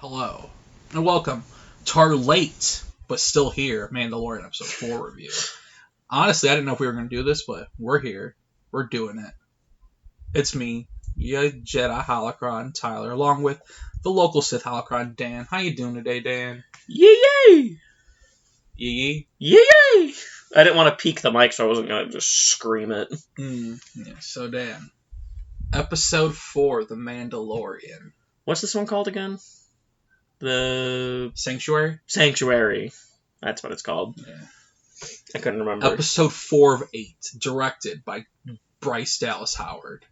Hello, and welcome to our late, but still here, Mandalorian Episode 4 review. Honestly, I didn't know if we were going to do this, but we're here. We're doing it. It's me, your Jedi Holocron, Tyler, along with the local Sith Holocron, Dan. How you doing today, Dan? Yay! Yee yee? Yay! I didn't want to peek the mic, so I wasn't going to just scream it. Yeah, so Dan. Episode 4, The Mandalorian. What's this one called again? The Sanctuary? Sanctuary. That's what it's called. Yeah. I couldn't remember. Episode 4 of 8, directed by Bryce Dallas Howard.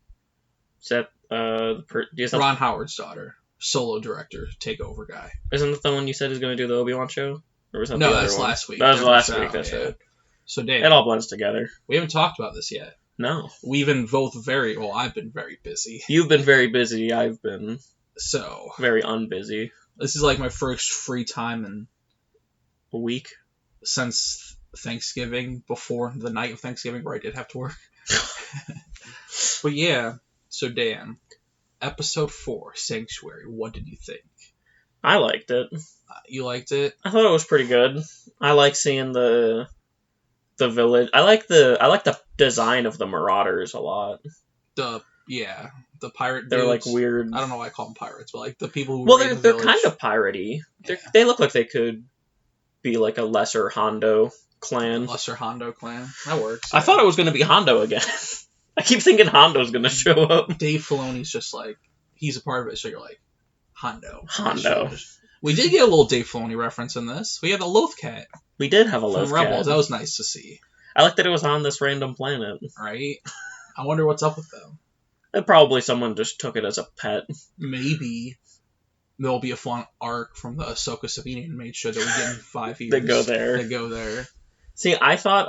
Is that, Ron Howard's daughter. Solo director, takeover guy. Isn't that the one you said is going to do the Obi-Wan show? Or was that No, the other that's one? last week. That was last Different week, that's show, yeah. right. So, Dave, It all blends together. we haven't talked about this yet. No. We've been both I've been very busy. You've been very busy. I've been So, very unbusy. this is like my first free time A week. since Thanksgiving, before the night of Thanksgiving where I did have to work. But yeah, so Dan, episode 4, Sanctuary, what did you think? I liked it. You liked it? I thought it was pretty good. I like seeing the village. I like the design of the Marauders a lot. The pirate They're dudes. like weird. I don't know why I call them pirates, but like the people who Well, raid the they're village. kind of piratey. Yeah. They look like they could be like a lesser Hondo clan. Lesser Hondo clan. That works. I thought it was going to be Hondo again. I keep thinking Hondo's going to show up. Dave Filoni's just like, he's a part of it, so you're like, Hondo. Hondo. We did get a little Dave Filoni reference in this. We had the Loth Cat We did have a from Loth Rebels. Cat. That was nice to see, I like that it was on this random planet. right? I wonder what's up with them. And probably someone just took it as a pet. Maybe there'll be a fun arc from the Ahsoka Sabine and made sure that we get in 5 years. They go there. They go there. See, I thought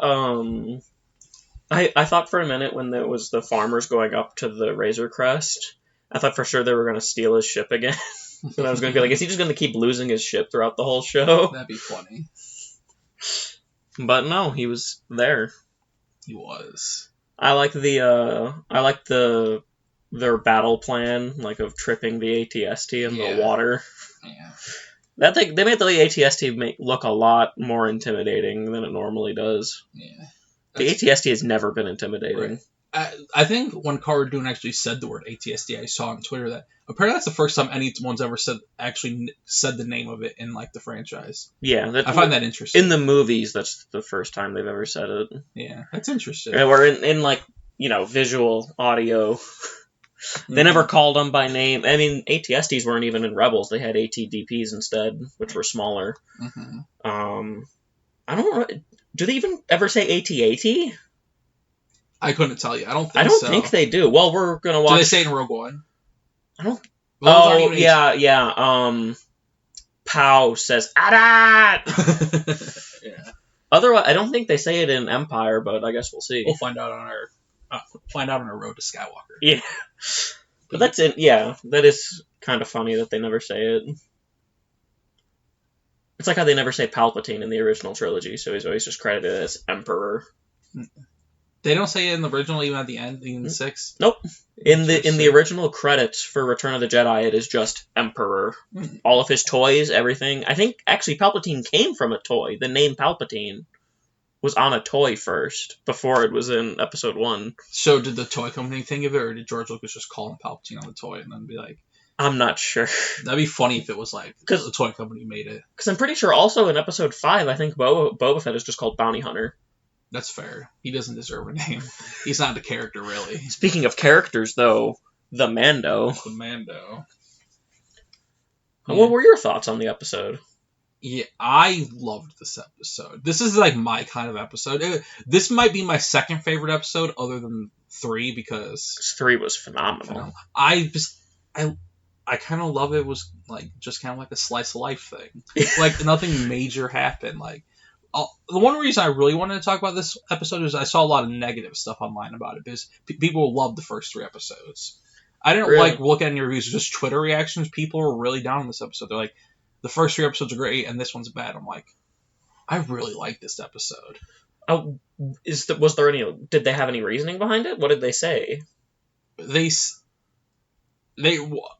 I thought for a minute when there was the farmers going up to the Razor Crest, I thought for sure they were going to steal his ship again. And I was going to be like, is he just going to keep losing his ship throughout the whole show? That'd be funny. But no, he was there. He was. I like their battle plan, like of tripping the ATST in Yeah. the water. Yeah. That thing, they made the ATST look a lot more intimidating than it normally does. Yeah. The ATST has never been intimidating. Right. I think when Cara Dune actually said the word ATSD, I saw on Twitter that apparently that's the first time anyone's ever said the name of it in like the franchise. Yeah, I find that interesting. in the movies. That's the first time they've ever said it. Yeah, that's interesting. Or in like visual audio. They never called them by name. I mean, ATSTs weren't even in Rebels. They had ATDPs instead, which were smaller. Mm-hmm. I don't know. Do they even ever say AT-AT? I couldn't tell you. I don't think I don't so. think they do. Well, we're going to watch... Do they say it in Rogue One? I don't... Those aren't Oh, even yeah. Pow says, Adat! Yeah. Otherwise, I don't think they say it in Empire, but I guess we'll see. We'll find out on our road to Skywalker. Yeah. But that's it. Yeah, that is kind of funny that they never say it. It's like how they never say Palpatine in the original trilogy, so he's always just credited as Emperor. They don't say it in the original, even at the end, even the 6th. Nope. In the original credits for Return of the Jedi, it is just Emperor. Mm. All of his toys, everything. I think actually Palpatine came from a toy. The name Palpatine was on a toy first, before it was in Episode 1. So did the toy company think of it, or did George Lucas just call him Palpatine on the toy and then be like... I'm not sure. That'd be funny if it was like, because the toy company made it. Because I'm pretty sure also in Episode 5, I think Boba Fett is just called Bounty Hunter. That's fair. He doesn't deserve a name. He's not the character, really. Speaking of characters, though, the Mando. The Mando. What were your thoughts on the episode? Yeah, I loved this episode. This is like my kind of episode. This might be my second favorite episode, other than 3, because 3 was phenomenal. I kind of love it. Was like just kind of like a slice of life thing. Like nothing major happened. Like the one reason I really wanted to talk about this episode is I saw a lot of negative stuff online about it because people loved the first 3 episodes. I didn't Really? like look at any reviews, just Twitter reactions. People were really down on this episode. They're like, the first 3 episodes are great and this one's bad. I'm like, I really like this episode. Oh, did they have any reasoning behind it? What did they say?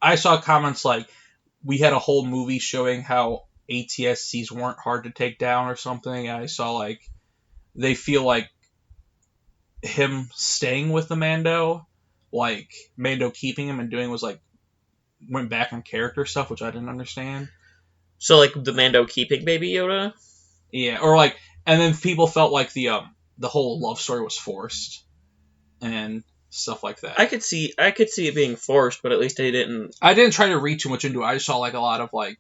I saw comments like, we had a whole movie showing how ATSTs weren't hard to take down or something. I saw like they feel like him staying with the Mando, like Mando keeping him and doing was like went back on character stuff, which I didn't understand. So like the Mando keeping Baby Yoda? Yeah, or like, and then people felt like the whole love story was forced and stuff like that. I could see it being forced, but at least they didn't. I didn't try to read too much into it. I just saw like a lot of like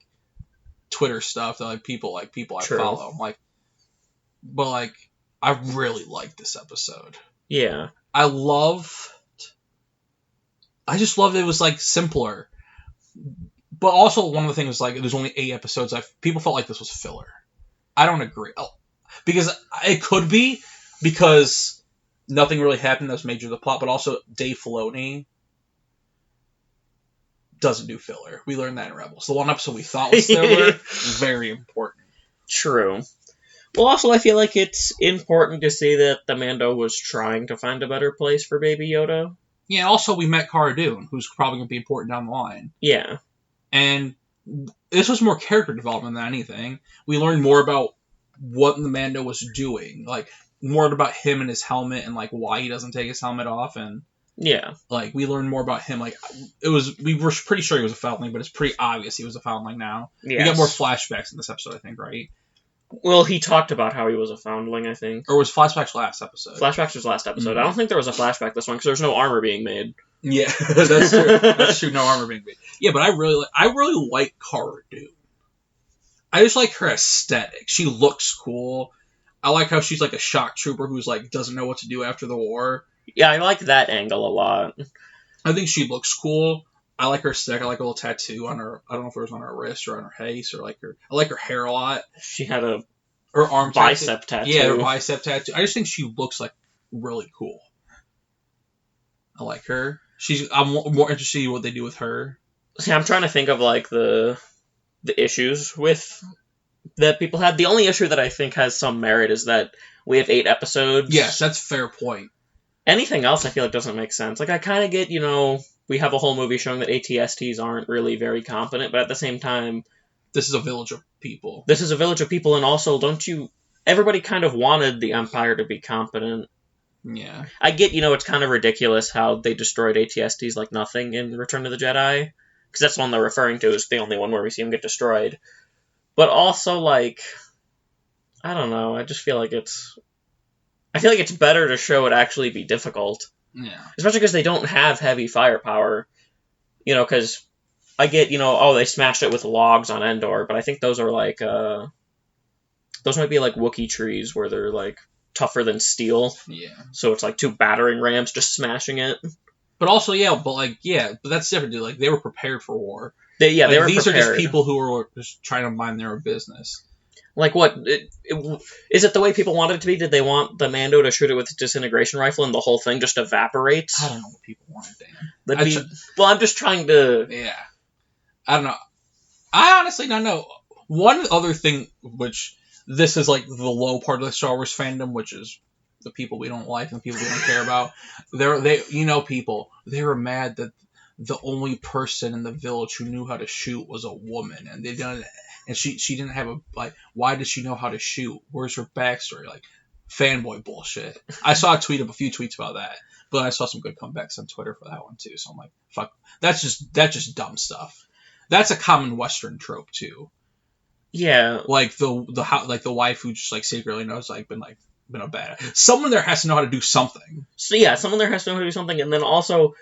Twitter stuff that like people I True. follow. Like, but like I really liked this episode. Yeah. I just loved it was like simpler. But also one of the things like there's only 8 episodes. People felt like this was filler. I don't agree. Because it could be because nothing really happened that was major to the plot, but also Dave Filoni doesn't do filler. We learned that in Rebels. The one episode we thought was filler, very important. True. Well, also, I feel like it's important to see that the Mando was trying to find a better place for Baby Yoda. Yeah, also we met Cara Dune, who's probably going to be important down the line. Yeah. And this was more character development than anything. We learned more about what the Mando was doing. Like, more about him and his helmet and, like, why he doesn't take his helmet off. And, yeah. Like, we learned more about him. Like, we were pretty sure he was a foundling, but it's pretty obvious he was a foundling now. Yes. We got more flashbacks in this episode, I think, right? Well, he talked about how he was a foundling, I think. Or was flashbacks last episode? Flashbacks was last episode. Mm-hmm. I don't think there was a flashback this one because there's no armor being made. Yeah, that's true. That's true. No armor being made. Yeah, but I really like Cara Dune. I just like her aesthetic. She looks cool. I like how she's like a shock trooper who's like doesn't know what to do after the war. Yeah, I like that angle a lot. I think she looks cool. I like her aesthetic. I like a little tattoo on her. I don't know if it was on her wrist or on her face or like her. I like her hair a lot. She had her arm bicep tattoo. Yeah, her bicep tattoo. I just think she looks like really cool. I like her. I'm more interested in what they do with her. See, I'm trying to think of like the issues with that people had. The only issue that I think has some merit is that we have 8 episodes. Yes, that's a fair point. Anything else I feel like doesn't make sense. Like I kind of get, we have a whole movie showing that ATSTs aren't really very competent, but at the same time, this is a village of people. This is a village of people, and also everybody kind of wanted the Empire to be competent. Yeah. I get, it's kind of ridiculous how they destroyed ATSTs like nothing in Return of the Jedi, because that's the one they're referring to as the only one where we see them get destroyed. But also, like, I don't know, I just feel like it's better to show it actually be difficult. Yeah. Especially because they don't have heavy firepower. Because I get, they smashed it with logs on Endor, but I think those are like, those might be like Wookiee trees where they're like tougher than steel. Yeah. So it's like 2 battering rams just smashing it. But also, but that's different, dude. Like, they were prepared for war. They were prepared. These are just people who were just trying to mind their own business. Like, what? Is it the way people wanted it to be? Did they want the Mando to shoot it with a disintegration rifle and the whole thing just evaporates? I don't know what people wanted, Dan. Well, I'm just trying to... Yeah. I don't know. I honestly don't know. One other thing, which this is like the low part of the Star Wars fandom, which is the people we don't like and the people we don't care about. They were mad that the only person in the village who knew how to shoot was a woman, and they didn't. And she didn't have why did she know how to shoot? Where's her backstory? Like, fanboy bullshit. I saw a few tweets about that, but I saw some good comebacks on Twitter for that one too. So I'm like, fuck, that's just dumb stuff. That's a common Western trope too. Yeah, like the wife who just like secretly knows been a bad. Someone there has to know how to do something. So yeah, someone there has to know how to do something, and then also.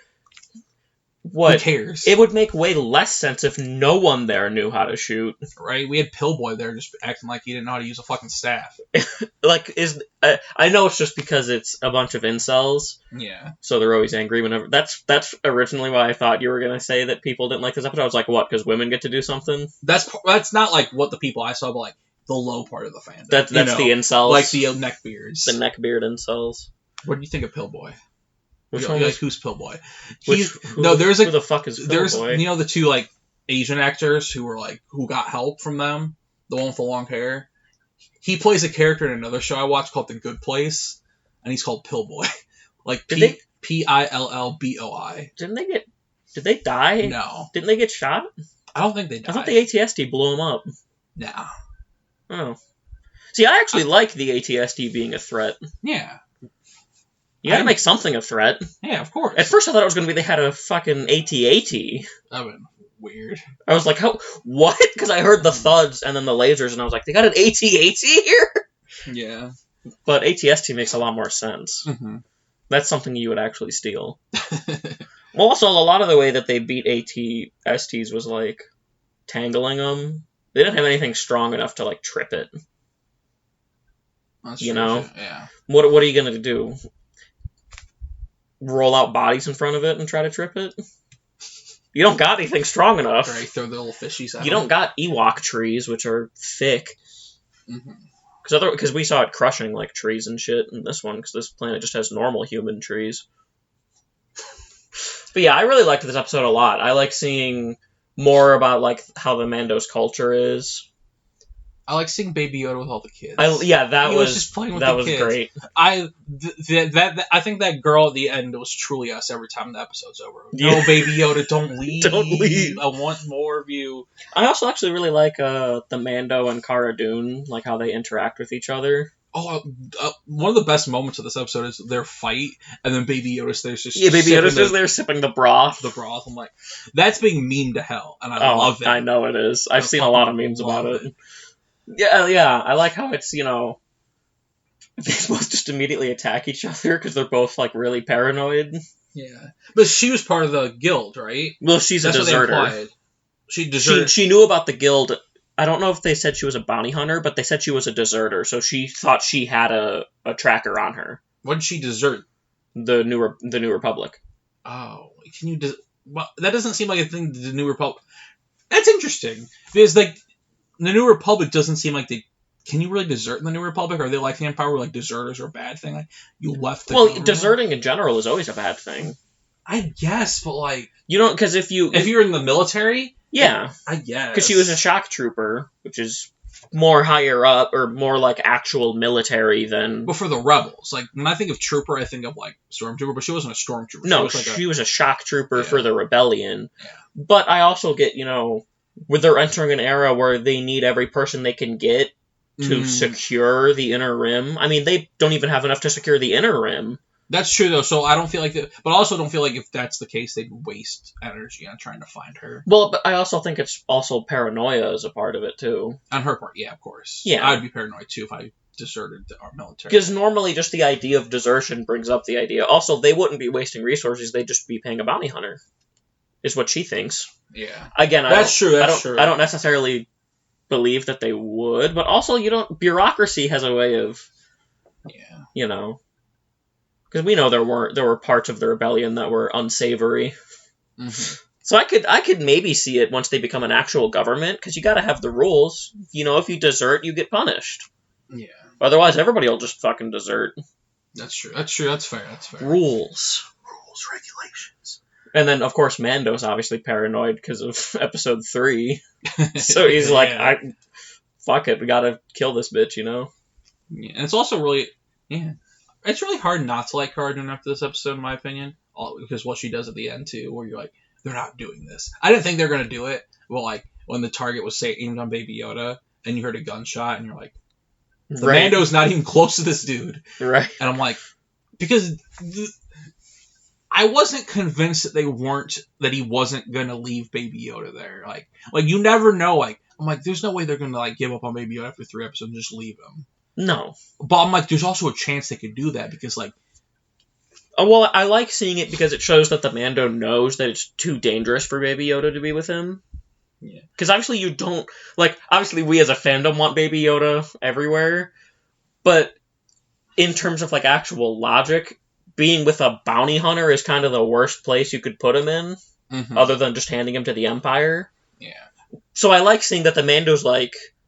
What? Who cares? It would make way less sense if no one there knew how to shoot. Right? We had Pillboy there just acting like he didn't know how to use a fucking staff. I know it's just because it's a bunch of incels. Yeah. So they're always angry whenever... That's originally why I thought you were going to say that people didn't like this episode. I was like, what? Because women get to do something? That's not like what the people I saw, but like the low part of the fandom. That's the incels? Like the neckbeards. The neckbeard incels. What do you think of Pillboy? Which one? Like, who's Pillboy? Who the fuck is Pillboy? There's the 2 like Asian actors who got help from them. The one with the long hair. He plays a character in another show I watched called The Good Place, and he's called Pillboy. Like Pillboi. Did they die? No. Didn't they get shot? I don't think they died. I thought the ATST blew him up. Nah. Oh. See, I actually like the ATST being a threat. Yeah. You gotta make something a threat. Yeah, of course. At first I thought it was gonna be they had a fucking AT-AT. That would weird. I was like, how? What? Because I heard the thuds and then the lasers, and I was like, they got an AT-AT here? Yeah. But ATST makes a lot more sense. Mm-hmm. That's something you would actually steal. Well, also, a lot of the way that they beat ATSTs was, like, tangling them. They didn't have anything strong enough to, like, trip it. That's you true, know? Yeah. What are you gonna do? Roll out bodies in front of it and try to trip it? You don't got anything strong enough. Right, throw the little fishies out. You don't got Ewok trees, which are thick. Mm-hmm. Because we saw it crushing, like, trees and shit in this one, because this planet just has normal human trees. But yeah, I really liked this episode a lot. I like seeing more about, like, how the Mando's culture is. I like seeing Baby Yoda with all the kids. That was just playing with that the was kids. Great. I think that girl at the end was truly us every time the episode's over. Yeah. No, Baby Yoda, don't leave. Don't leave. I want more of you. I also actually really like the Mando and Cara Dune, like how they interact with each other. Oh, one of the best moments of this episode is their fight, and then Baby Yoda's there just Baby Yoda's just there sipping the broth. The broth. I'm like, that's being memed to hell, and I love it. I know it is. I've seen a lot of memes about it. Yeah, I like how it's, they both just immediately attack each other because they're both, like, really paranoid. Yeah. But she was part of the guild, right? Well, she's a deserter. She deserted. She knew about the guild. I don't know if they said she was a bounty hunter, but they said she was a deserter, so she thought she had a tracker on her. What did she desert? The New Republic. Oh, can you... well, that doesn't seem like a thing the New Republic... That's interesting, because, like, the New Republic doesn't seem like they... Can you really desert in the New Republic? Are they like the Empire where, like, deserters are a bad thing? Like, you left the government? Deserting in general is always a bad thing. I guess, but, like... You don't... Because if you're in the military... Yeah. I guess. Because she was a shock trooper, which is more higher up, or more like actual military than... But for the rebels. Like, when I think of trooper, I think of, like, stormtrooper, but she wasn't a stormtrooper. No, she was a shock trooper for the rebellion. Yeah. But I also get, when they're entering an era where they need every person they can get to secure the inner rim. I mean, they don't even have enough to secure the inner rim. That's true, though, so I don't feel like that... But I also don't feel like if that's the case, they'd waste energy on trying to find her. Well, but I also think it's also paranoia as a part of it, too. On her part, yeah, of course. Yeah. I'd be paranoid, too, if I deserted our military. Because normally just the idea of desertion brings up the idea. Also, they wouldn't be wasting resources, they'd just be paying a bounty hunter, is what she thinks. Yeah. Again, that's true. I don't necessarily believe that they would, but also, bureaucracy has a way of, because we know there were parts of the rebellion that were unsavory. Mm-hmm. So I could maybe see it once they become an actual government, because you got to have the rules. If you desert, you get punished. Yeah. Otherwise, everybody will just fucking desert. That's true. That's fair. Rules, regulations. And then, of course, Mando's obviously paranoid because of episode 3. So he's like, fuck it, we gotta kill this bitch, Yeah, and it's also really, it's really hard not to like Cara Dune after this episode, in my opinion, because what she does at the end, too, where you're like, they're not doing this. I didn't think they were going to do it, but, like, when the target was, say, aimed on Baby Yoda, and you heard a gunshot, and you're like, the Mando's not even close to this dude. Right. And I'm like, because... I wasn't convinced that he wasn't gonna leave Baby Yoda there. Like you never know. Like, I'm like, there's no way they're gonna give up on Baby Yoda after 3 episodes and just leave him. No. But I'm like, there's also a chance they could do that because well, I like seeing it because it shows that the Mando knows that it's too dangerous for Baby Yoda to be with him. Yeah. Because obviously you don't obviously we as a fandom want Baby Yoda everywhere, but in terms of actual logic, being with a bounty hunter is kind of the worst place you could put him in, other than just handing him to the Empire. Yeah. So I like seeing that the Mando's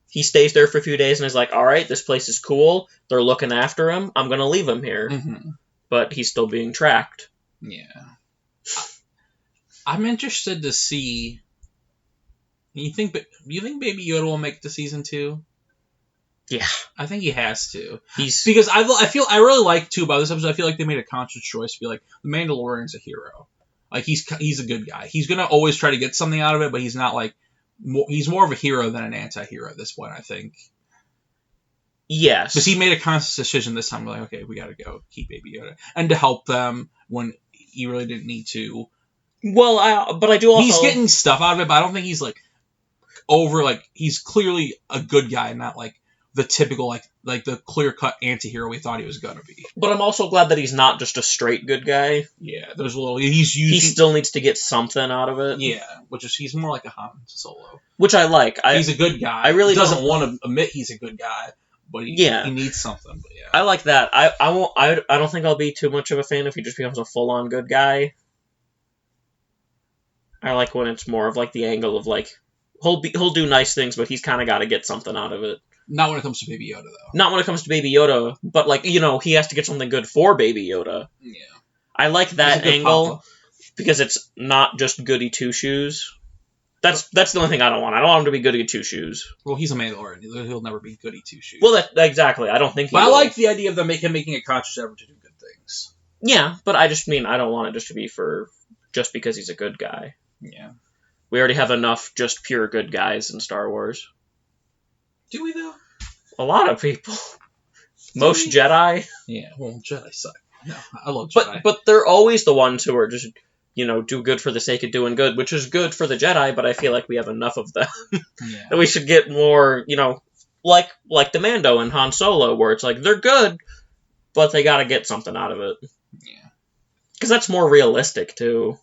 he stays there for a few days and is like, all right, this place is cool. They're looking after him. I'm going to leave him here. Mm-hmm. But he's still being tracked. Yeah. I'm interested to see... You think Baby Yoda will make it to season 2? Yeah, I think he has to. Because I really like too about this episode. I feel like they made a conscious choice to be like, the Mandalorian's a hero. Like he's a good guy. He's gonna always try to get something out of it, but he's not like he's more of a hero than an anti-hero at this point, I think. Yes. Because he made a conscious decision this time, like, okay, we gotta go keep Baby Yoda. And to help them when he really didn't need to. Well, but I do also... He's getting stuff out of it, but I don't think he's, like, he's clearly a good guy, not, like, the typical, like the clear-cut anti-hero we thought he was gonna be. But I'm also glad that he's not just a straight good guy. Yeah, there's a little... He still needs to get something out of it. Yeah, he's more like a Han Solo. Which I like. He's a good guy. I really doesn't want to admit he's a good guy. But he needs something. But yeah, I like that. I don't think I'll be too much of a fan if he just becomes a full-on good guy. I like when it's more of like the angle of like he'll do nice things, but he's kind of got to get something out of it. Not when it comes to Baby Yoda, though. Not when it comes to Baby Yoda, but like he has to get something good for Baby Yoda. Yeah, I like that angle because it's not just goody two shoes. That's the only thing I don't want. I don't want him to be goody two shoes. Well, he's a Mandalorian. He'll never be goody two shoes. Well, exactly. I don't think. But I like the idea of them making a conscious effort to do good things. Yeah, but I just mean I don't want it just to be just because he's a good guy. Yeah. We already have enough just pure good guys in Star Wars. Do we though? A lot of people. Most Jedi. Yeah. Well, Jedi suck. No, I love Jedi. But they're always the ones who are just. Do good for the sake of doing good, which is good for the Jedi, but I feel like we have enough of them. Yeah. And we should get more, like the Mando and Han Solo, where it's like, they're good, but they gotta get something out of it. Yeah. Because that's more realistic, too.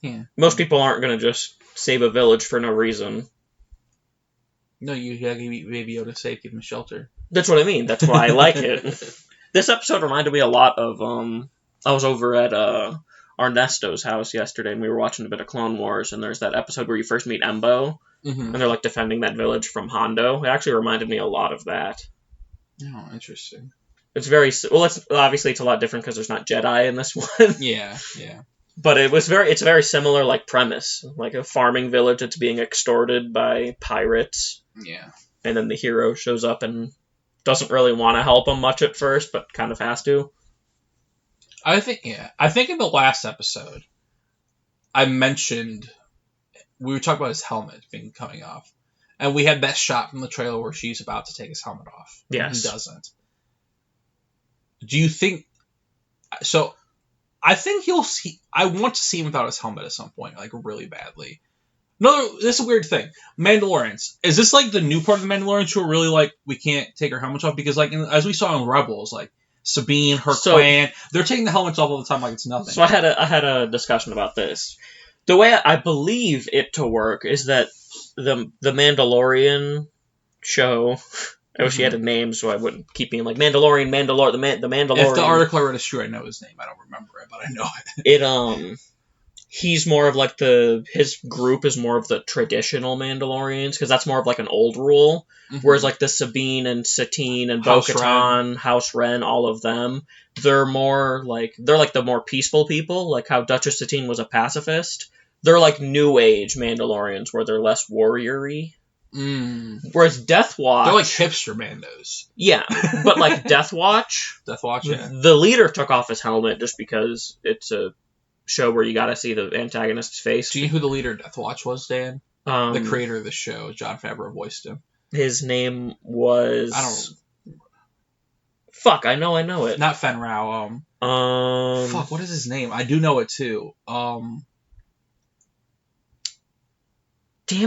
Yeah. Most people aren't gonna just save a village for no reason. No, you gotta keep Baby Yoda safe, give him shelter. That's what I mean. That's why I like it. This episode reminded me a lot of, I was over at, Ernesto's house yesterday, and we were watching a bit of Clone Wars, and there's that episode where you first meet Embo, and they're like defending that village from Hondo. It actually reminded me a lot of that. Oh, interesting. It's very it's a lot different because there's not Jedi in this one. Yeah. But it's a very similar like premise, like a farming village that's being extorted by pirates. Yeah. And then the hero shows up and doesn't really want to help them much at first, but kind of has to. I think in the last episode, I mentioned we were talking about his helmet coming off, and we had that shot from the trailer where she's about to take his helmet off. Yes, he doesn't. Do you think? So, I think you'll see. I want to see him without his helmet at some point, like really badly. No, this is a weird thing. Mandalorians, is this like the new part of the Mandalorians who are really like we can't take our helmets off because like as we saw in Rebels, like. Sabine, her clan, they're taking the helmets off all the time like it's nothing. So I had a discussion about this. The way I believe it to work is that the Mandalorian show. I wish he had a name so I wouldn't keep being like Mandalorian, the Mandalorian. If the article I read is true, I know his name. I don't remember it, but I know it. He's more of like his group is more of the traditional Mandalorians because that's more of like an old rule. Whereas like the Sabine and Satine and Bo-Katan, House Wren, all of them, they're like the more peaceful people, like how Duchess Satine was a pacifist. They're like New Age Mandalorians where they're less warrior-y. Whereas Death Watch... They're like hipster Mandos. Yeah, but like Death Watch... Yeah. The leader took off his helmet just because it's a show where you gotta see the antagonist's face. Do you know who the leader of Death Watch was, Dan? The creator of the show, Jon Favreau voiced him. His name was... I don't... Fuck, I know it. Not Fen Rao. Fuck, what is his name? I do know it too. Damn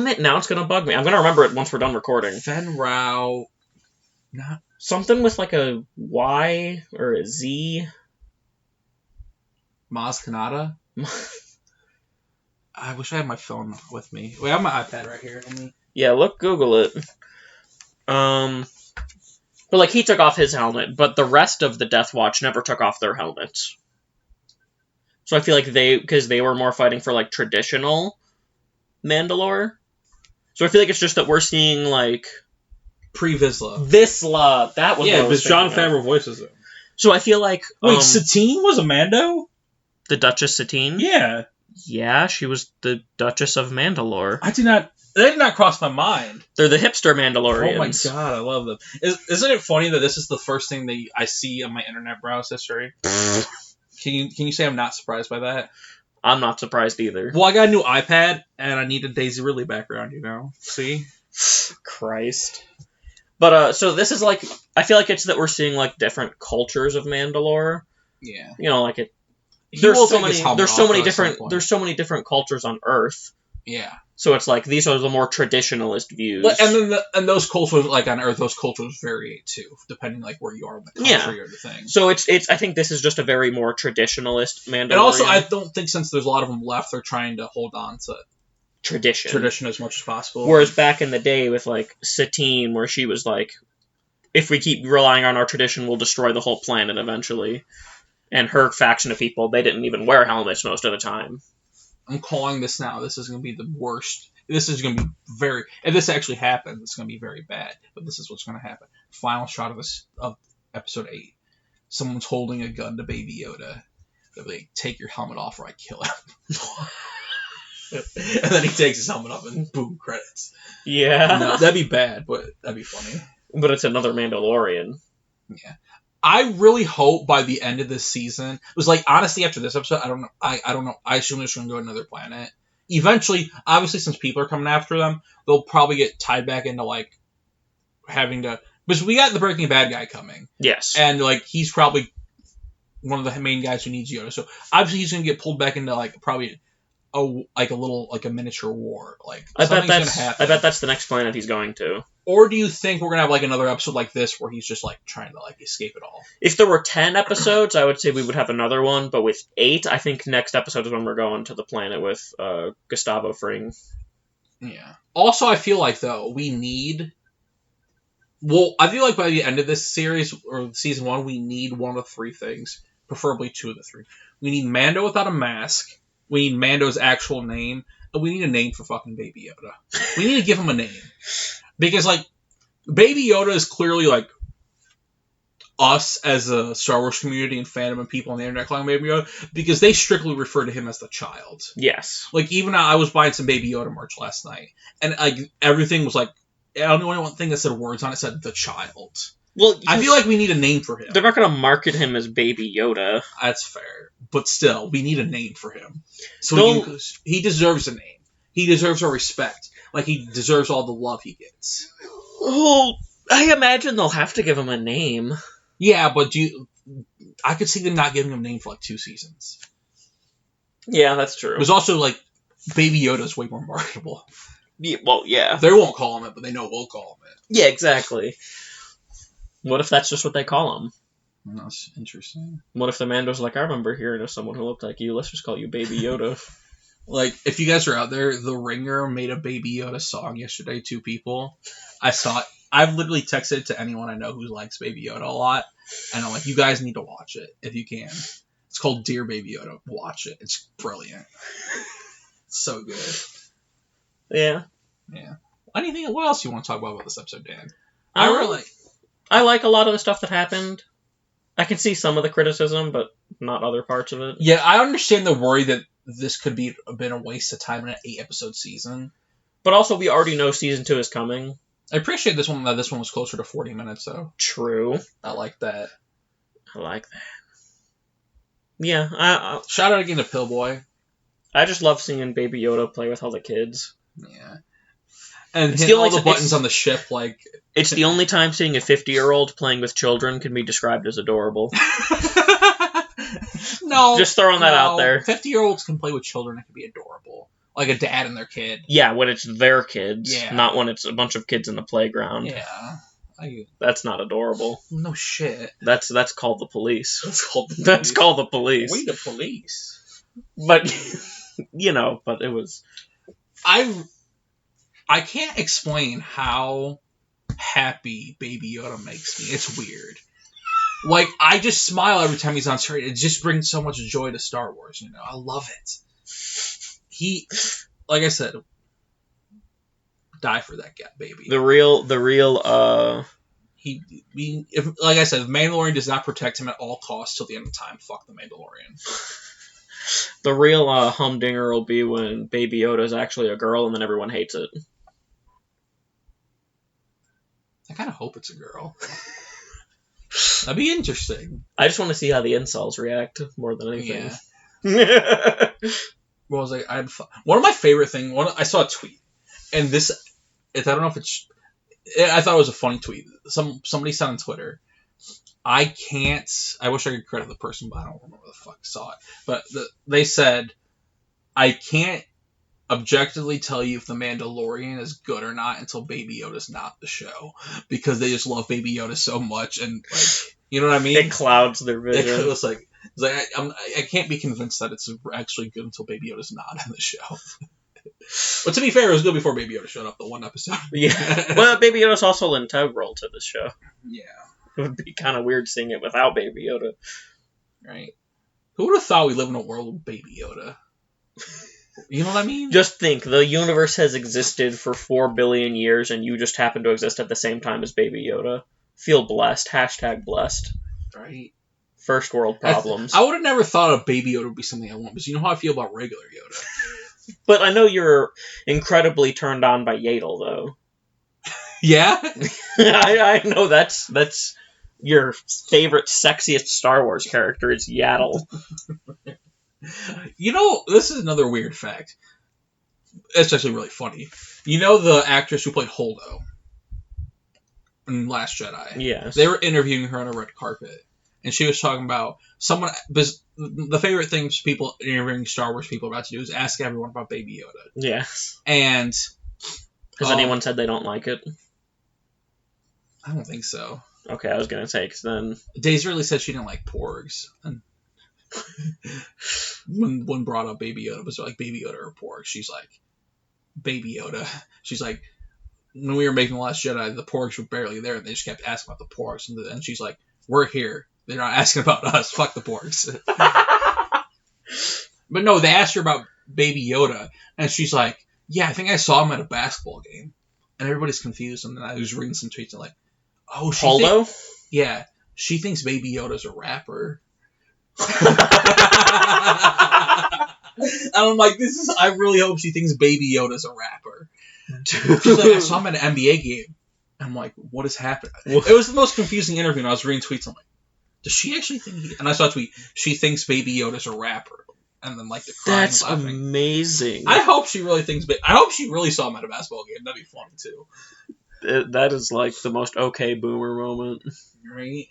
it, now it's gonna bug me. I'm gonna remember it once we're done recording. Fen Rao... Not... Something with like a Y or a Z. Maz Kanata? I wish I had my phone with me. Wait, I have my iPad right here. Yeah, Google it. But like he took off his helmet, but the rest of the Death Watch never took off their helmets. So I feel like because they were more fighting for like traditional Mandalore. So I feel like it's just that we're seeing like Vizsla. That was because Jon Favreau voices him. So I feel like wait, Satine was a Mando? The Duchess Satine? Yeah. Yeah, she was the Duchess of Mandalore. That did not cross my mind. They're the hipster Mandalorians. Oh my god, I love them. Isn't it funny that this is the first thing that I see on my internet browse history? Can you say I'm not surprised by that? I'm not surprised either. Well, I got a new iPad, and I need a Daisy Ridley background, See? Christ. But, so this is, like, I feel like it's that we're seeing, like, different cultures of Mandalore. Yeah. Like, He there's will so take many, his helmet there's so off many at some different, point. there's so many different cultures on Earth. Yeah. So it's like, these are the more traditionalist views. But, and then those cultures, like, on Earth, those cultures vary, too, depending, like, where you are in the country or the thing. So it's, I think this is just a very more traditionalist Mandalorian. And also, I don't think since there's a lot of them left, they're trying to hold on to tradition as much as possible. Whereas back in the day with, like, Satine, where she was like, if we keep relying on our tradition, we'll destroy the whole planet eventually. And her faction of people, they didn't even wear helmets most of the time. I'm calling this now. This is going to be the worst. This is going to be if this actually happens, it's going to be very bad. But this is what's going to happen. Final shot of episode 8. Someone's holding a gun to Baby Yoda. They're like, take your helmet off or I kill him. And then he takes his helmet off and boom, credits. Yeah. No, that'd be bad, but that'd be funny. But it's another Mandalorian. Yeah. I really hope by the end of this season, it was like, honestly, after this episode, I don't know. I don't know. I assume they're just going to go to another planet. Eventually, obviously, since people are coming after them, they'll probably get tied back into, like, having to... Because we got the Breaking Bad guy coming. Yes. And, like, he's probably one of the main guys who needs Yoda. So, obviously, he's going to get pulled back into, like, probably... a miniature war. Like, I bet that's the next planet he's going to. Or do you think we're gonna have like another episode like this where he's just like trying to like escape it all? If there were 10 episodes, I would say we would have another one. But with 8, I think next episode is when we're going to the planet with Gustavo Fring. Yeah. Also, I feel like though we need. Well, I feel like by the end of this series or season 1, we need one of 3 things, preferably 2 of the 3. We need Mando without a mask. We need Mando's actual name. And we need a name for fucking Baby Yoda. We need to give him a name. Because, like, Baby Yoda is clearly, like, us as a Star Wars community and fandom and people on the internet calling Baby Yoda, because they strictly refer to him as the child. Yes. Like, even I was buying some Baby Yoda merch last night, and, like, everything was, like, the only one thing that said words on it said the child. Well, I feel like we need a name for him. They're not going to market him as Baby Yoda. That's fair. But still, we need a name for him. So he deserves a name. He deserves our respect. Like, he deserves all the love he gets. Oh, I imagine they'll have to give him a name. Yeah, but I could see them not giving him a name for, like, 2 seasons. Yeah, that's true. There's also, like, Baby Yoda's way more marketable. Yeah, well, yeah. They won't call him it, but they know we'll call him it. Yeah, exactly. What if that's just what they call him? That's interesting. What if the Mando's like, I remember hearing of someone who looked like you, let's just call you Baby Yoda. Like, if you guys are out there, The Ringer made a Baby Yoda song yesterday, 2 people. I saw it. I've literally texted it to anyone I know who likes Baby Yoda a lot, and I'm like, you guys need to watch it, if you can. It's called Dear Baby Yoda. Watch it. It's brilliant. It's so good. Yeah. Yeah. Anything? What else do you want to talk about this episode, Dan? I like a lot of the stuff that happened. I can see some of the criticism, but not other parts of it. Yeah, I understand the worry that this could be been a waste of time in an 8-episode season. But also, we already know season 2 is coming. I appreciate this one that this one was closer to 40 minutes, though. True. I like that. Yeah. Shout out again to Pillboy. I just love seeing Baby Yoda play with all the kids. Yeah. And It's hitting all the buttons on the ship, like... It's the only time seeing a 50-year-old playing with children can be described as adorable. No. Just throwing that out there. 50-year-olds can play with children. It can be adorable. Like a dad and their kid. Yeah, when it's their kids. Yeah. Not when it's a bunch of kids in the playground. Yeah. That's not adorable. No shit. That's called the police. That's called the police. We the police. But, but it was... I can't explain how happy Baby Yoda makes me. It's weird. Like, I just smile every time he's on screen. It just brings so much joy to Star Wars, I love it. He, like I said, die for that guy, baby. The real, like I said, if Mandalorian does not protect him at all costs till the end of time, fuck the Mandalorian. The real humdinger will be when Baby Yoda is actually a girl and then everyone hates it. I kind of hope it's a girl. That'd be interesting. I just want to see how the incels react more than anything. Yeah. What was I had one of my favorite things. I saw a tweet, and I don't know if it's. I thought it was a funny tweet. Somebody said on Twitter, I wish I could credit the person, but I don't remember the fuck saw it. But they said, I can't objectively tell you if The Mandalorian is good or not until Baby Yoda's not the show, because they just love Baby Yoda so much, and like, you know what I mean? It clouds their vision. It was like I can't be convinced that it's actually good until Baby Yoda's not in the show. But to be fair, it was good before Baby Yoda showed up the one episode. Yeah. Well, Baby Yoda's also integral to the show. Yeah. It would be kind of weird seeing it without Baby Yoda. Right. Who would have thought we live in a world with Baby Yoda? You know what I mean? Just think, the universe has existed for 4 billion years, and you just happen to exist at the same time as Baby Yoda. Feel blessed. # blessed. Right. First world problems. I would have never thought of Baby Yoda would be something I want, because you know how I feel about regular Yoda. But I know you're incredibly turned on by Yaddle, though. Yeah? I know that's your favorite, sexiest Star Wars character is Yaddle. You know, this is another weird fact. It's actually really funny. You know the actress who played Holdo in Last Jedi? Yes. They were interviewing her on a red carpet, and she was talking about the favorite things people interviewing Star Wars people are about to do is ask everyone about Baby Yoda. Yes. And has anyone said they don't like it? I don't think so. Okay, I was gonna say, because then Daisy really said she didn't like porgs, and when brought up Baby Yoda, was like Baby Yoda or porg? She's like, Baby Yoda. She's like, when we were making The Last Jedi, the porgs were barely there, and they just kept asking about the porgs, and she's like, we're here. They're not asking about us. Fuck the porgs. But no, they asked her about Baby Yoda, and she's like, yeah, I think I saw him at a basketball game. And everybody's confused, and then I was reading some tweets, and like, oh, Holdo? Yeah, she thinks Baby Yoda's a rapper. And I'm like, I really hope she thinks Baby Yoda's a rapper. She's like, I saw him at an NBA game. I'm like, what is happening? It was the most confusing interview, and I was reading tweets. I'm like, does she actually think and I saw a tweet, she thinks Baby Yoda's a rapper. And then, like, the crying. That's laughing. amazing. I hope she really thinks... I hope she really saw him at a basketball game. That'd be funny, too. That is, like, the most okay boomer moment. Right?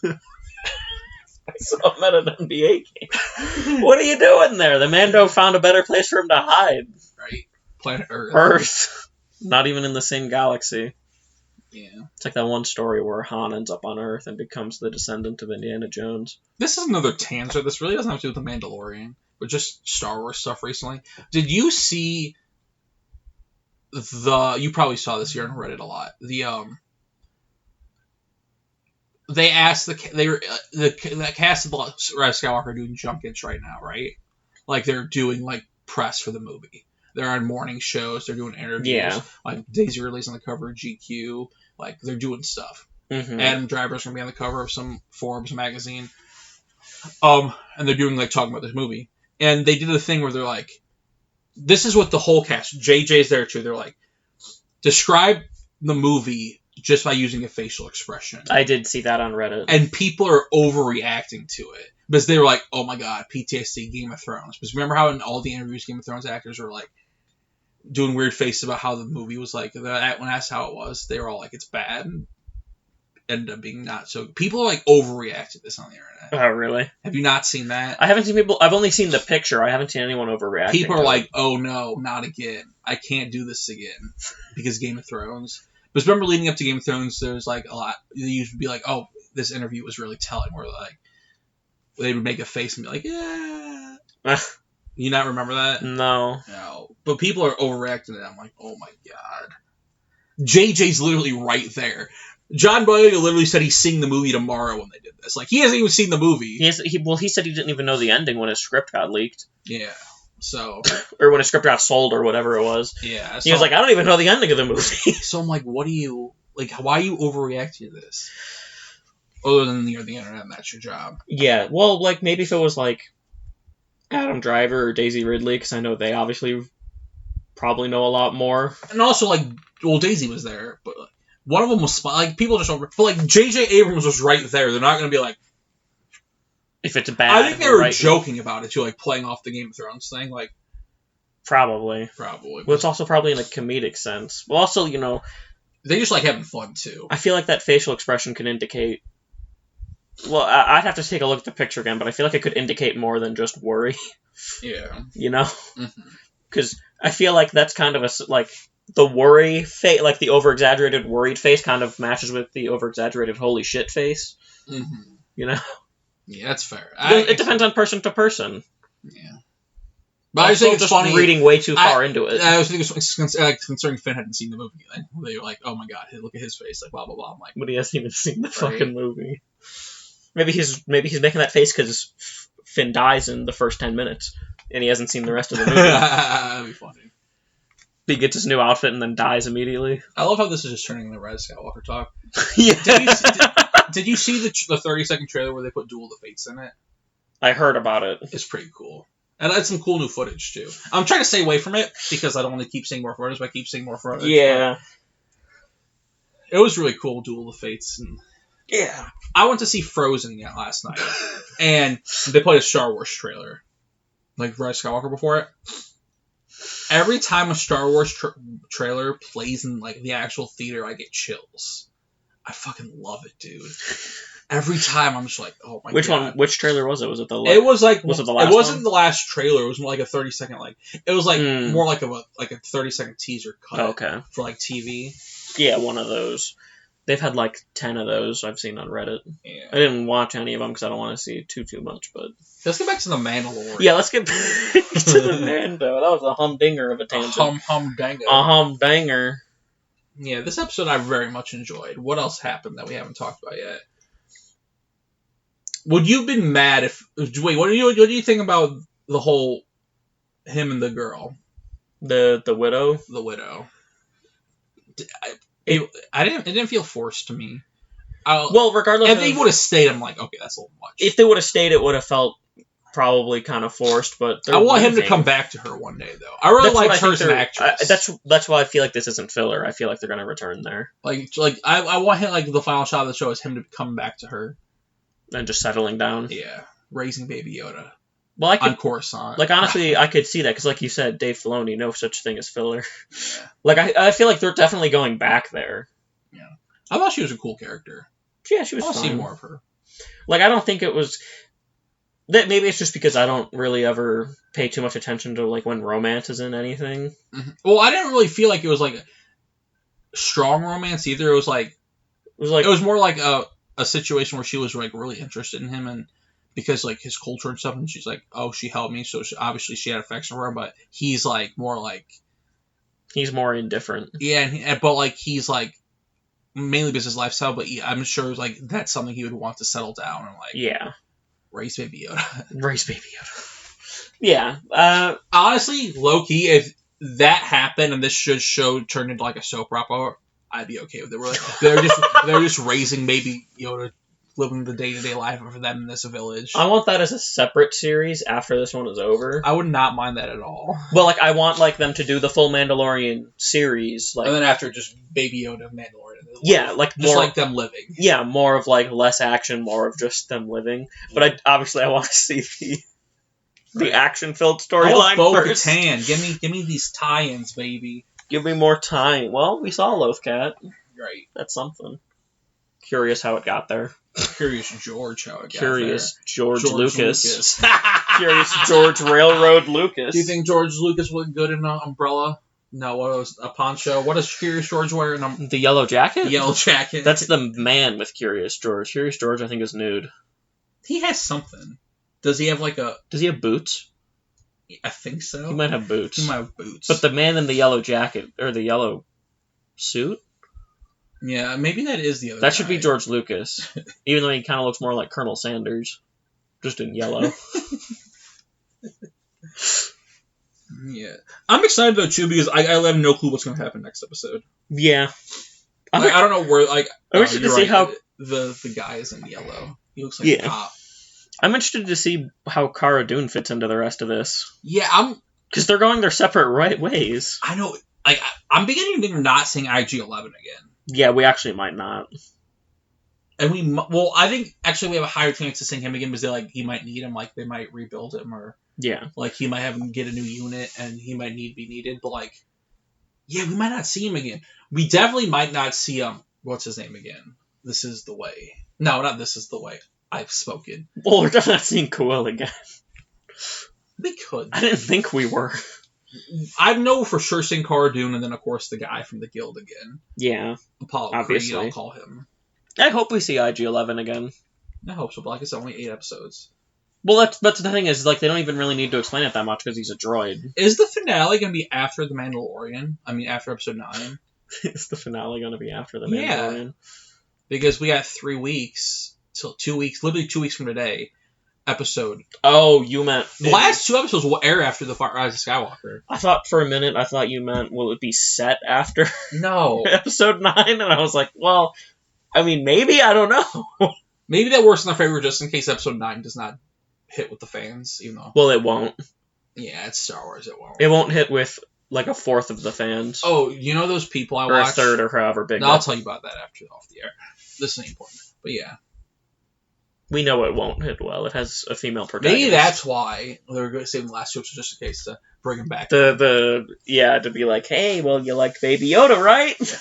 I saw him at an NBA game. What are you doing there? The Mando found a better place for him to hide. Right? Planet Earth. Earth. Not even in the same galaxy. Yeah. It's like that one story where Han ends up on Earth and becomes the descendant of Indiana Jones. This is another tangent. This really doesn't have to do with The Mandalorian, but just Star Wars stuff recently. Did you see you probably saw this here on Reddit a lot. They asked the cast of Rise of Skywalker doing junkets right now, right? Like, they're doing, like, press for the movie. They're on morning shows. They're doing interviews. Yeah. Like, Daisy Ridley's on the cover of GQ. Like, they're doing stuff. Mm-hmm. Adam Driver's going to be on the cover of some Forbes magazine. And they're doing, like, talking about this movie. And they did a thing where they're like, this is what the whole cast, JJ's there too, they're like, describe the movie just by using a facial expression. I did see that on Reddit. And people are overreacting to it. Because they were like, oh my god, PTSD, Game of Thrones. Because remember how in all the interviews Game of Thrones actors were like, doing weird faces about how the movie was like, when that's how it was, they were all like, it's bad, and ended up being not so. People are like overreacting to this on the internet. Oh, really? Have you not seen that? I haven't seen people. I've only seen the picture. I haven't seen anyone overreacting. People are like, oh no, not again. I can't do this again because Game of Thrones. But remember, leading up to Game of Thrones, there was like a lot. They used to be like, oh, this interview was really telling. Where like they would make a face and be like, yeah. You not remember that? No. No. But people are overreacting to that. I'm like, oh my god. JJ's literally right there. John Boyega literally said he's seeing the movie tomorrow when they did this. Like, he hasn't even seen the movie. He said he didn't even know the ending when his script got leaked. Yeah. So. Or when his script got sold or whatever it was. Yeah. He was like, I don't even know the ending of the movie. So I'm like, why are you overreacting to this? Other than you're the internet and that's your job. Yeah. Well, like, maybe if it was like Adam Driver or Daisy Ridley, because I know they obviously probably know a lot more. And also, like, well, Daisy was there, but like, one of them was like, people just over. But like, J.J. Abrams was right there. They're not going to be like, if it's bad. I think they were joking about it too, like playing off the Game of Thrones thing, like. Probably. Well, it's also probably in a comedic sense. Well, also, they just like having fun too. I feel like that facial expression can indicate. Well, I'd have to take a look at the picture again, but I feel like it could indicate more than just worry. Yeah. Because I feel like that's kind of the worry face, like the over-exaggerated worried face kind of matches with the over-exaggerated holy shit face. Yeah, that's fair. It depends on person to person. Yeah. But I think it's just funny reading way too far into it. I was thinking considering Finn hadn't seen the movie, then they were like, "Oh my god, look at his face!" Like blah blah blah. I'm like, but he hasn't even seen the fucking movie. Maybe he's making that face because Finn dies in the first 10 minutes, and he hasn't seen the rest of the movie. That'd be funny. He gets his new outfit and then dies immediately. I love how this is just turning into Red Skywalker talk. Yeah. Did you see the 30-second trailer where they put Duel of the Fates in it? I heard about it. It's pretty cool. And it's some cool new footage, too. I'm trying to stay away from it because I don't want to keep seeing more footage, but I keep seeing more footage. Yeah. It was really cool, Duel of the Fates. And yeah. I went to see Frozen last night, and they played a Star Wars trailer, like Rise of Skywalker before it. Every time a Star Wars trailer plays in like the actual theater, I get chills. I fucking love it, dude. Every time I'm just like, oh my god. Which trailer was it? Was it the? It was like. Was it the last? It wasn't one? the last trailer. It was more like a 30-second like. It was like more like a 30-second teaser cut. Okay. For like TV. Yeah, one of those. They've had like 10 of those I've seen on Reddit. Yeah. I didn't watch any of them because I don't want to see too much, but... Let's get back to the Mandalorian. Yeah, let's get back to the Mando. That was a humdinger of a tangent. Humdanger. A humdanger. Yeah, this episode I very much enjoyed. What else happened that we haven't talked about yet? Would you have been mad if... Wait, what do you think about the whole... him and the girl? The widow? The widow. It didn't feel forced to me. Well, regardless, if they would have stayed, I'm like, okay, that's a little much. If they would have stayed, it would have felt probably kind of forced. But I want him to come back to her one day, though. I really liked her as an actress. That's why I feel like this isn't filler. I feel like they're gonna return there. Like I want him, like the final shot of the show is him to come back to her and just settling down. Yeah, raising Baby Yoda. Well, on Coruscant. Like, honestly, I could see that, because like you said, Dave Filoni, no such thing as filler. Yeah. Like, I feel like they're definitely going back there. Yeah. I thought she was a cool character. Yeah, she was fun. I'll see more of her. Like, I don't think it was... Maybe it's just because I don't really ever pay too much attention to, like, when romance is in anything. Mm-hmm. Well, I didn't really feel like it was, like, strong romance either. It was more like a situation where she was, like, really interested in him, and because, like, his culture and stuff, and she's like, oh, she helped me, so obviously she had affection for her, but he's, like, more, like... He's more indifferent. Yeah, but, like, he's, like, mainly because his lifestyle, but I'm sure, like, that's something he would want to settle down and, like... Yeah. Raise Baby Yoda. Raise Baby Yoda. Yeah. Honestly, low-key, if that happened and this show turned into, like, a soap opera, I'd be okay with it. They're just raising Baby Yoda, living the day-to-day life for them in this village. I want that as a separate series after this one is over. I would not mind that at all. Well, like, I want, like, them to do the full Mandalorian series, like... And then after, just Baby Yoda, Mandalorian. Yeah, like, just more... like them living. Yeah, more of, like, less action, more of just them living. But I want to see the action-filled storyline first. Bo-Katan. Give me these tie-ins, baby. Give me more time. Well, we saw Lothcat. Right. That's something. Curious how it got there. Curious George how it got Curious there. George Lucas. Curious George Railroad Lucas. Do you think George Lucas looked good in an umbrella? No, what was a poncho? What does Curious George wear? The yellow jacket? The yellow jacket. That's the man with Curious George. Curious George, I think, is nude. He has something. Does he have Does he have boots? I think so. He might have boots. He might have boots. But the man in the yellow jacket, or the yellow suit? Yeah, maybe that is the other That should be George Lucas. Even though he kind of looks more like Colonel Sanders. Just in yellow. Yeah. I'm excited, though, too, because I have no clue what's going to happen next episode. Yeah. Like, I don't know where, like... I'm interested to see how... The guy is in yellow. He looks like a cop. I'm interested to see how Cara Dune fits into the rest of this. Yeah, because they're going their separate ways. I know. Like, I'm beginning to think we're not seeing IG-11 again. Yeah, we actually might not. And I think actually we have a higher chance of seeing him again because he might need him, like they might rebuild him, or like he might have him get a new unit and he might be needed. But we might not see him again. We definitely might not see what's his name again? This is the way. No, not this is the way. I've spoken. Well, we're definitely not seeing Quill again. We could. I didn't think we were. I know for sure seeing Cara Dune, and then of course the guy from the guild again. Yeah, Apollo obviously. Creed, I'll call him. I hope we see IG-11 again. I hope so, but like I said, only 8 episodes. Well, that's the thing is, they don't even really need to explain it that much because he's a droid. Is the finale going to be after The Mandalorian? I mean, after episode 9? Is the finale going to be after The Mandalorian? Yeah. Because we got 3 weeks, till 2 weeks, literally 2 weeks from today, episode. Oh, you meant... The last 2 episodes will air after The Rise of Skywalker. I thought for a minute, you meant, will it be set after No. episode 9? And I was like, well, I mean, maybe, I don't know. Maybe that works in our favor just in case episode 9 does not hit with the fans, even though... Well, it won't. Yeah, it's Star Wars, it won't. It won't hit with, a fourth of the fans. Oh, you know those people I watch? Or a third, or however big. No, I'll tell you about that after off the air. This is important. But yeah. We know it won't hit well. It has a female protagonist. Maybe that's why they were going to save the last 2 episodes just in case to bring him back. To be like, hey, well, you like Baby Yoda, right? Yeah.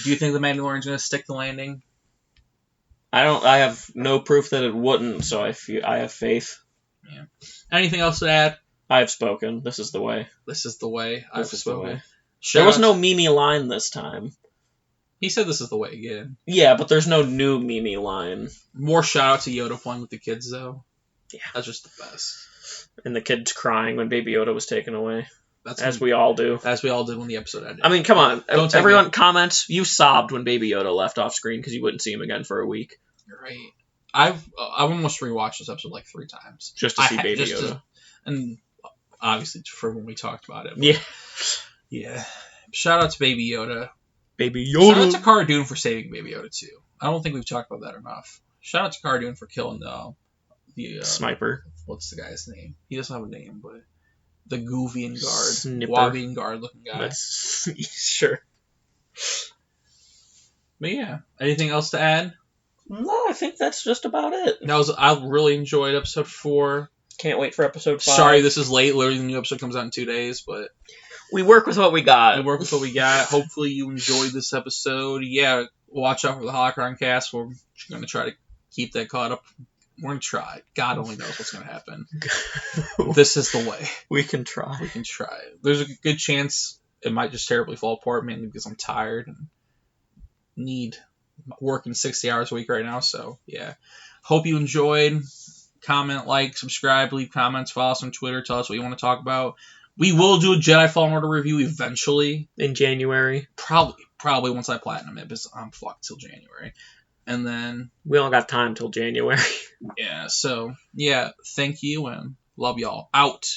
Do you think the Mandalorian's going to stick the landing? I have no proof that it wouldn't, so I have faith. Yeah. Anything else to add? I've spoken. This is the way. This is the way. I've spoken. There was no Mimi line this time. He said this is the way again. Yeah, but there's no new Mimi line. More shout out to Yoda playing with the kids, though. Yeah. That's just the best. And the kids crying when Baby Yoda was taken away. As we all do. As we all did when the episode ended. I mean, come on. Everyone comments, you sobbed when Baby Yoda left off screen because you wouldn't see him again for a week. You're right. I've almost rewatched this episode 3 times. Just to see Baby Yoda. And obviously for when we talked about it. Yeah. Yeah. Shout out to Baby Yoda. Baby Yoda. Shout out to Cara Dune for saving Baby Yoda, too. I don't think we've talked about that enough. Shout out to Cara Dune for killing the Sniper. What's the guy's name? He doesn't have a name, but the Goovian guard. Snipper. Wabian guard looking guy. Sure. But yeah. Anything else to add? No, I think that's just about it. I really enjoyed episode 4. Can't wait for episode 5. Sorry this is late. Literally the new episode comes out in 2 days, but... We work with what we got. Hopefully you enjoyed this episode. Yeah, watch out for the Holocron cast. We're going to try to keep that caught up. We're going to try. God only knows what's going to happen. This is the way. We can try. There's a good chance it might just terribly fall apart, mainly because I'm tired and need working 60 hours a week right now. So, yeah. Hope you enjoyed. Comment, subscribe, leave comments, follow us on Twitter, tell us what you want to talk about. We will do a Jedi Fallen Order review eventually. In January. Probably once I platinum it, because I'm fucked till January. And then... We all got time till January. Yeah, so, yeah, thank you, and love y'all. Out.